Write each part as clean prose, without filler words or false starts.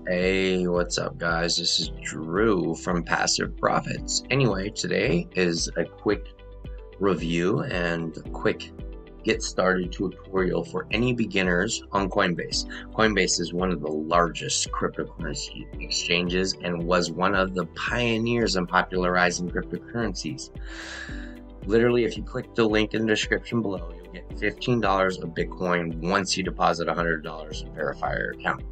Hey, what's up, guys? This is Drew from Passive Profits. Anyway, today is a quick review and a quick get started tutorial for any beginners on Coinbase. Coinbase is one of the largest cryptocurrency exchanges and was one of the pioneers in popularizing cryptocurrencies. Literally, if you click the link in the description below, you'll get $15 of Bitcoin once you deposit $100 and verify your account.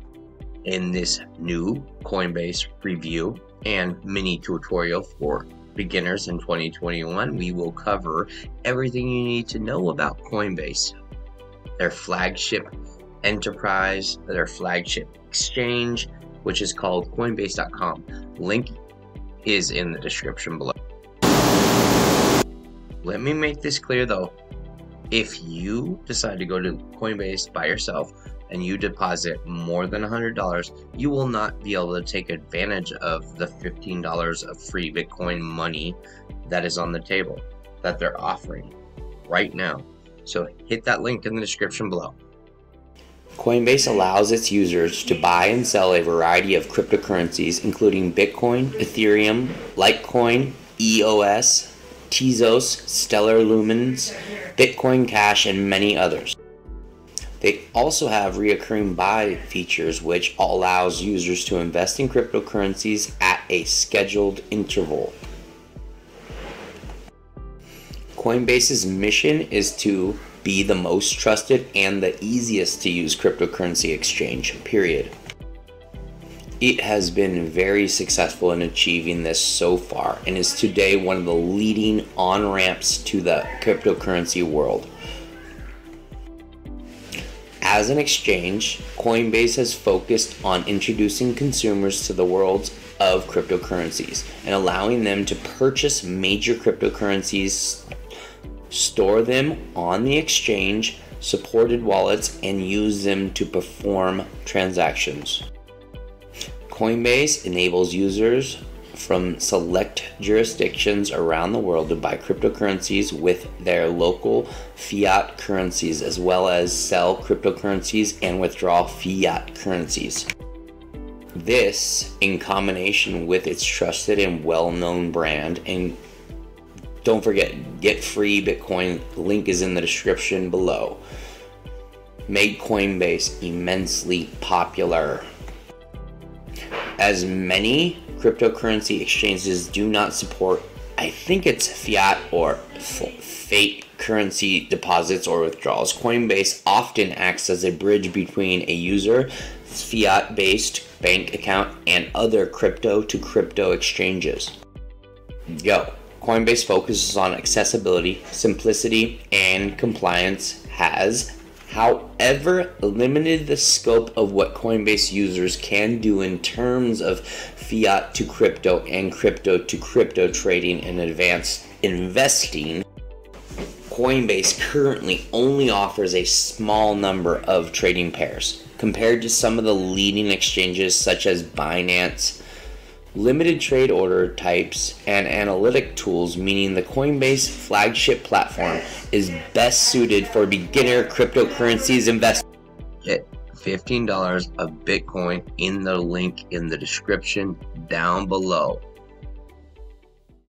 In this new Coinbase review and mini tutorial for beginners in 2021, we will cover everything you need to know about Coinbase, their flagship enterprise, their flagship exchange, which is called Coinbase.com. Link is in the description below. Let me make this clear though. If you decide to go to Coinbase by yourself and you deposit more than $100, you will not be able to take advantage of the $15 of free Bitcoin money that is on the table that they're offering right now. So hit that link in the description below. Coinbase allows its users to buy and sell a variety of cryptocurrencies, including Bitcoin, Ethereum, Litecoin, EOS, Tezos, Stellar Lumens, Bitcoin Cash, and many others. They also have recurring buy features, which allows users to invest in cryptocurrencies at a scheduled interval. Coinbase's mission is to be the most trusted and the easiest to use cryptocurrency exchange, period. It has been very successful in achieving this so far and is today one of the leading on-ramps to the cryptocurrency world. As an exchange, Coinbase has focused on introducing consumers to the world of cryptocurrencies and allowing them to purchase major cryptocurrencies, store them on the exchange, supported wallets, and use them to perform transactions. Coinbase enables users from select jurisdictions around the world to buy cryptocurrencies with their local fiat currencies, as well as sell cryptocurrencies and withdraw fiat currencies. This, in combination with its trusted and well-known brand, and don't forget, get free Bitcoin, link is in the description below, made Coinbase immensely popular. As many cryptocurrency exchanges do not support, I think it's fiat or fake currency deposits or withdrawals, Coinbase often acts as a bridge between a user, fiat-based bank account, and other crypto-to-crypto exchanges. Coinbase focuses on accessibility, simplicity, and compliance, has however limited the scope of what Coinbase users can do in terms of fiat to crypto and crypto to crypto trading and advanced investing. Coinbase currently only offers a small number of trading pairs compared to some of the leading exchanges such as Binance. Limited trade order types and analytic tools, meaning the Coinbase flagship platform is best suited for beginner cryptocurrencies investment. Get $15 of Bitcoin in the link in the description down below.